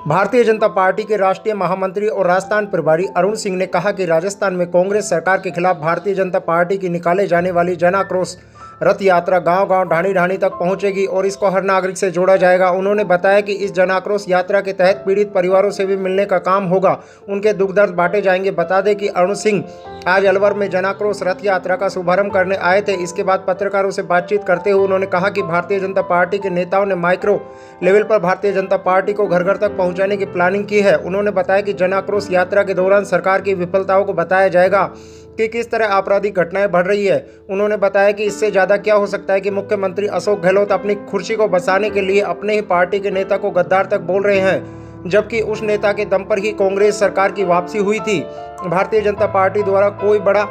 Bharatiya Janata party के राष्ट्रीय महामंत्री और राजस्थान प्रभारी अरुण सिंह ने कहा कि राजस्थान में कांग्रेस सरकार के खिलाफ भारतीय जनता पार्टी की निकाले जाने वाली जन आक्रोश रथ यात्रा गांव-गांव ढाणी-ढाणी तक पहुंचेगी और इसको हर नागरिक से जोड़ा जाएगा। उन्होंने बताया कि इस जन आक्रोश यात्रा के तहत पीड़ित परिवारों से भी मिलने का काम होगा, उनके दुख दर्द बांटे जाएंगे। बता दें कि अरुण सिंह आज अलवर में जन आक्रोश रथ यात्रा का शुभारंभ करने आए थे। इसके बाद पत्रकारों से बातचीत करते हुए उन्होंने कहा कि भारतीय जनता पार्टी के नेताओं ने माइक्रो लेवल पर भारतीय जनता पार्टी को घर घर तक पहुंचाने की प्लानिंग की है। उन्होंने बताया कि जन आक्रोश यात्रा के दौरान सरकार की विफलताओं को बताया जाएगा कि किस तरह आपराधिक घटनाएं बढ़ रही है। उन्होंने बताया कि इससे ज़्यादा क्या हो सकता है कि मुख्यमंत्री अशोक गहलोत अपनी कुर्सी को बचाने के लिए अपने ही पार्टी के नेता को गद्दार तक बोल रहे हैं, जबकि उस नेता के दम पर ही कांग्रेस सरकार की वापसी हुई थी। भारतीय जनता पार्टी द्वारा कोई बड़ा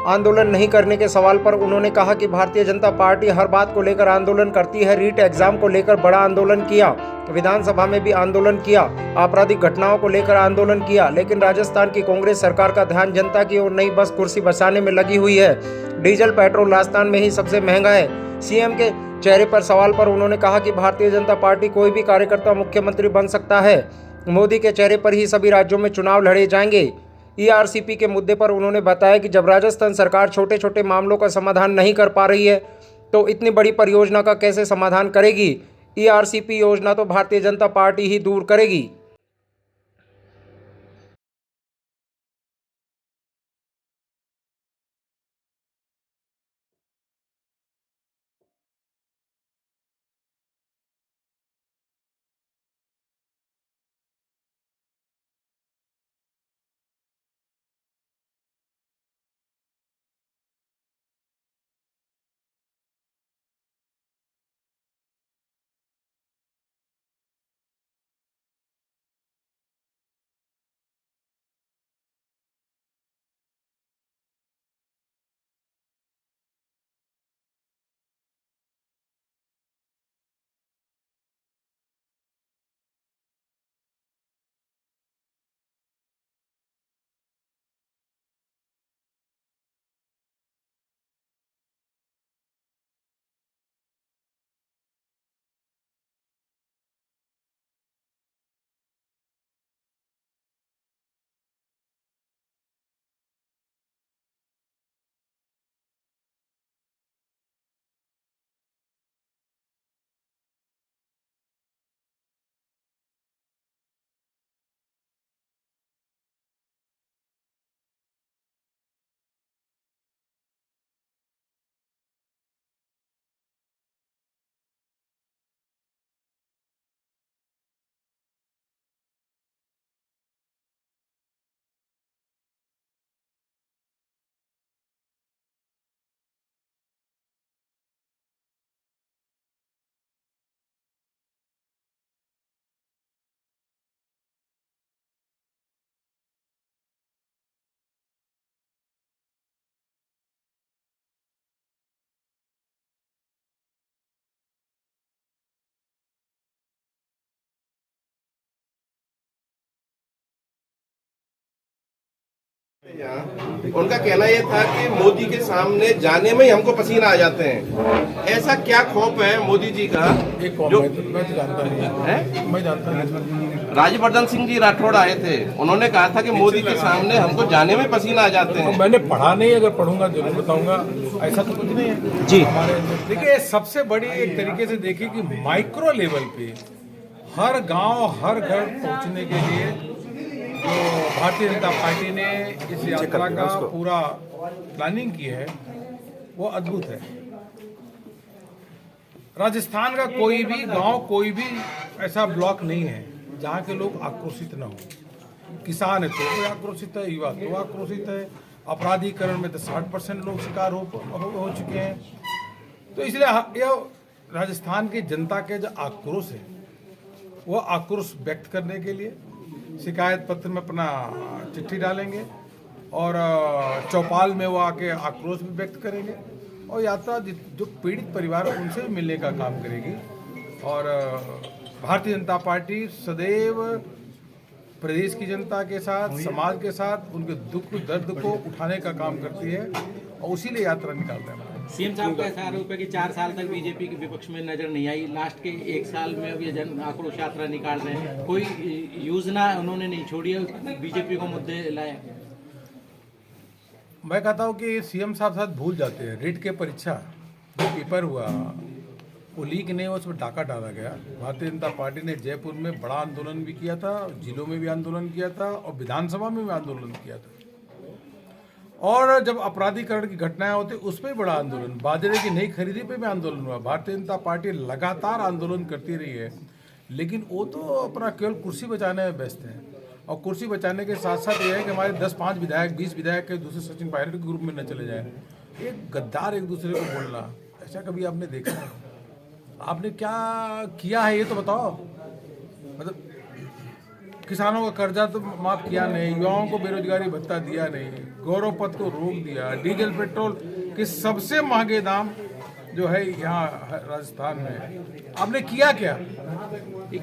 आंदोलन नहीं करने के सवाल पर उन्होंने कहा कि भारतीय जनता पार्टी हर बात को लेकर आंदोलन करती है। रीट एग्जाम को लेकर बड़ा आंदोलन किया, विधानसभा में भी आंदोलन किया, आपराधिक घटनाओं को लेकर आंदोलन किया, लेकिन राजस्थान की कांग्रेस सरकार का ध्यान जनता की ओर नहीं, बस कुर्सी बचाने में लगी हुई है। डीजल पेट्रोल राजस्थान में ही सबसे महंगा है। सीएम के चेहरे पर सवाल पर उन्होंने कहा कि भारतीय जनता पार्टी कोई भी कार्यकर्ता मुख्यमंत्री बन सकता है। मोदी के चेहरे पर ही सभी राज्यों में चुनाव लड़े जाएंगे। ईआरसीपी के मुद्दे पर उन्होंने बताया कि जब राजस्थान सरकार छोटे छोटे मामलों का समाधान नहीं कर पा रही है तो इतनी बड़ी परियोजना का कैसे समाधान करेगी। ईआरसीपी योजना तो भारतीय जनता पार्टी ही दूर करेगी। उनका कहना यह था कि मोदी के सामने जाने में ही हमको पसीना आ जाते हैं। ऐसा क्या खौफ है मोदी जी का? जो मैं जानता नहीं। राज्यवर्धन सिंह जी राठौड़ आए थे, उन्होंने कहा था कि मोदी के सामने हमको जाने में पसीना आ जाते हैं। मैंने पढ़ा नहीं, अगर पढ़ूंगा जरूर बताऊंगा। ऐसा तो कुछ नहीं है जी। देखिए, सबसे बड़ी एक तरीके से देखिए कि माइक्रो लेवल पे हर गांव हर घर पहुंचने के लिए जो भारतीय जनता पार्टी ने इस यात्रा का पूरा प्लानिंग की है वो अद्भुत है। राजस्थान का कोई भी गांव, कोई भी ऐसा ब्लॉक नहीं है जहां के लोग आक्रोशित न हो। किसान है तो आक्रोशित है, युवा तो आक्रोशित है, अपराधीकरण में तो 60% लोग शिकार हो चुके हैं। तो इसलिए यह राजस्थान की जनता के जो आक्रोश है वो आक्रोश व्यक्त करने के लिए शिकायत पत्र में अपना चिट्ठी डालेंगे और चौपाल में वो आके आक्रोश भी व्यक्त करेंगे और यात्रा जो पीड़ित परिवार है उनसे भी मिलने का काम करेगी। और भारतीय जनता पार्टी सदैव प्रदेश की जनता के साथ, समाज के साथ उनके दुख दर्द को उठाने का काम करती है और उसी लिए यात्रा निकालते हैं। सीएम साहब का ऐसा आरोप है कि 4 साल तक बीजेपी के विपक्ष में नजर नहीं आई, लास्ट के 1 साल में अब ये जन आक्रोश यात्रा निकाल रहे हैं, कोई योजना उन्होंने नहीं छोड़ी है, बीजेपी को मुद्दे लाए। मैं कहता हूँ कि सीएम साहब साथ भूल जाते हैं। रीट के परीक्षा जो पेपर हुआ वो लीक नहीं हुआ, उसमें डाका डाला गया। भारतीय जनता पार्टी ने जयपुर में बड़ा आंदोलन भी किया था, जिलों में भी आंदोलन किया था और विधानसभा में भी आंदोलन किया था। और जब अपराधीकरण की घटनाएं होती उस पर बड़ा आंदोलन, बाजरे की नई खरीदी पे भी आंदोलन हुआ। भारतीय जनता पार्टी लगातार आंदोलन करती रही है, लेकिन वो तो अपना केवल कुर्सी बचाने में व्यस्त है। और कुर्सी बचाने के साथ साथ ये है कि हमारे 10-5 विधायक 20 विधायक के दूसरे सचिन पायलट के ग्रुप में न चले जाए। एक गद्दार एक दूसरे को बोलना, ऐसा कभी आपने देखा है? आपने क्या किया है ये तो बताओ। मतलब किसानों का कर्जा तो माफ किया नहीं, युवाओं को बेरोजगारी भत्ता दिया नहीं, गौरव पथ को रोक दिया, डीजल पेट्रोल के सबसे महंगे दाम जो है यहाँ राजस्थान में। आपने किया क्या?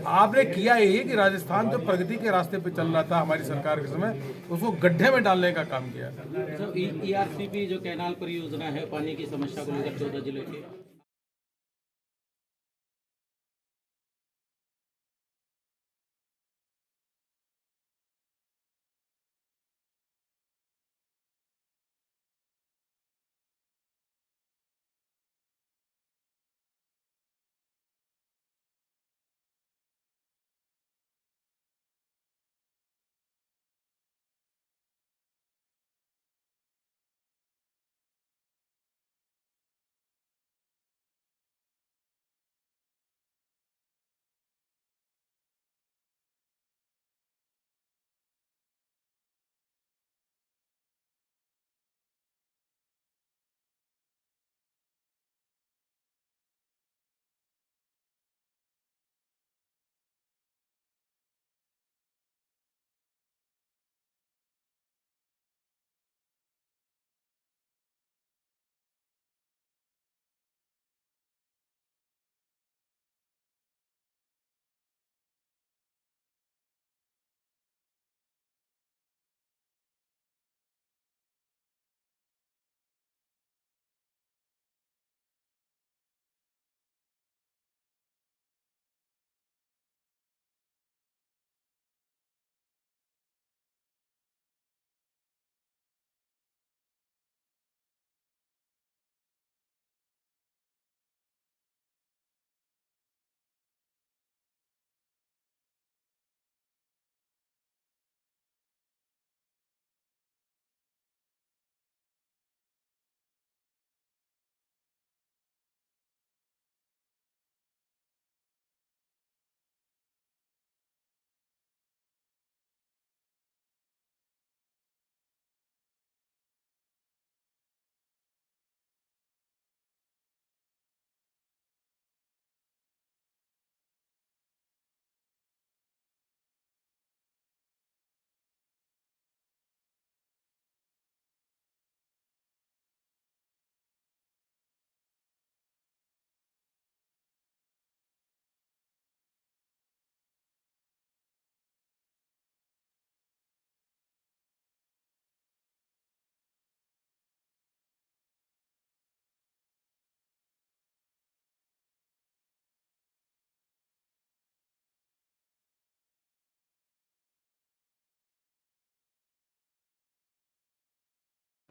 आपने किया यही कि राजस्थान जो प्रगति के रास्ते पे चल रहा था हमारी सरकार के समय, उसको गड्ढे में डालने का काम किया। तो ERCP जो कैनाल परियोजना है, पानी की समस्या को लेकर 14 जिले के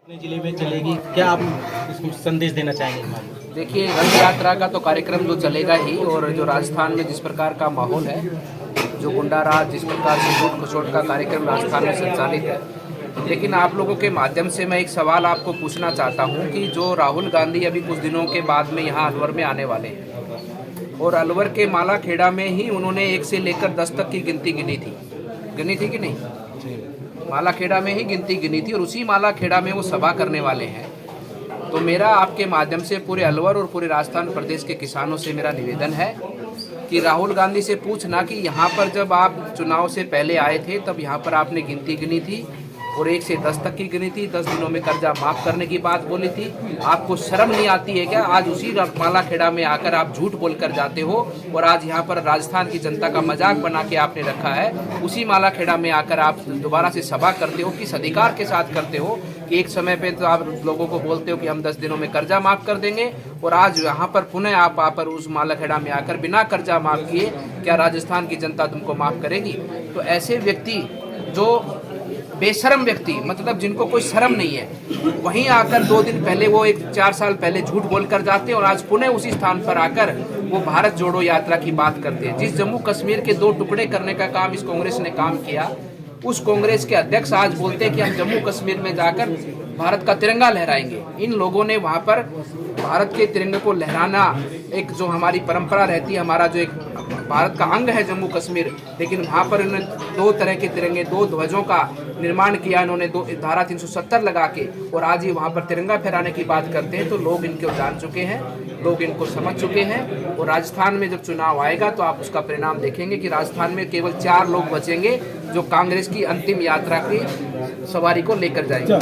अपने जिले में चलेगी, क्या आप इसमें संदेश देना चाहेंगे? देखिए, रथ यात्रा का तो कार्यक्रम तो चलेगा ही, और जो राजस्थान में जिस प्रकार का माहौल है, जो गुंडा राज जिस प्रकार से लूट खसोट का कार्यक्रम राजस्थान में संचालित है, लेकिन आप लोगों के माध्यम से मैं एक सवाल आपको पूछना चाहता हूं कि जो राहुल गांधी अभी कुछ दिनों के बाद में यहाँ अलवर में आने वाले हैं, और अलवर के मालाखेड़ा में ही उन्होंने 1 से लेकर 10 तक की गिनती गिनी थी कि नहीं? मालाखेड़ा में ही गिनती गिनी थी, और उसी मालाखेड़ा में वो सभा करने वाले हैं। तो मेरा आपके माध्यम से पूरे अलवर और पूरे राजस्थान प्रदेश के किसानों से मेरा निवेदन है कि राहुल गांधी से पूछना कि यहाँ पर जब आप चुनाव से पहले आए थे तब यहाँ पर आपने गिनती गिनी थी, और 1 से 10 तक की गिनी थी, 10 दिनों में कर्जा माफ करने की बात बोली थी। आपको शर्म नहीं आती है क्या? आज उसी मालाखेड़ा में आकर आप झूठ बोलकर जाते हो और आज यहाँ पर राजस्थान की जनता का मजाक बना के आपने रखा है। उसी मालाखेड़ा में आकर आप दोबारा से सभा करते हो, किस अधिकार के साथ करते हो कि एक समय पे तो आप लोगों को बोलते हो कि हम 10 दिनों में कर्जा माफ कर देंगे और आज यहाँ पर पुनः आप आकर उस मालाखेड़ा में आकर बिना कर्जा माफ किए क्या राजस्थान की जनता तुमको माफ करेगी? तो ऐसे व्यक्ति जो बेशरम व्यक्ति, मतलब जिनको कोई शर्म नहीं है, वहीं आकर 2 दिन पहले वो 4 साल पहले झूठ बोलकर जाते हैं और आज पुनः उसी स्थान पर आकर वो भारत जोड़ो यात्रा की बात करते हैं। जिस जम्मू कश्मीर के 2 टुकड़े करने का काम इस कांग्रेस ने काम किया, उस कांग्रेस के अध्यक्ष आज बोलते हैं कि हम जम्मू कश्मीर में जाकर भारत का तिरंगा लहराएंगे। इन लोगों ने वहाँ पर भारत के तिरंगे को लहराना, एक जो हमारी परंपरा रहती है, हमारा जो एक भारत का अंग है जम्मू कश्मीर, लेकिन वहाँ पर इन्होंने 2 तरह के तिरंगे, 2 ध्वजों का निर्माण किया इन्होंने, धारा 370 लगा के, और आज ये वहाँ पर तिरंगा फहराने की बात करते हैं। तो लोग इनको जान चुके हैं, लोग इनको समझ चुके हैं और राजस्थान में जब चुनाव आएगा तो आप उसका परिणाम देखेंगे कि राजस्थान में केवल 4 लोग बचेंगे जो कांग्रेस की अंतिम यात्रा की सवारी को लेकर जाएंगे।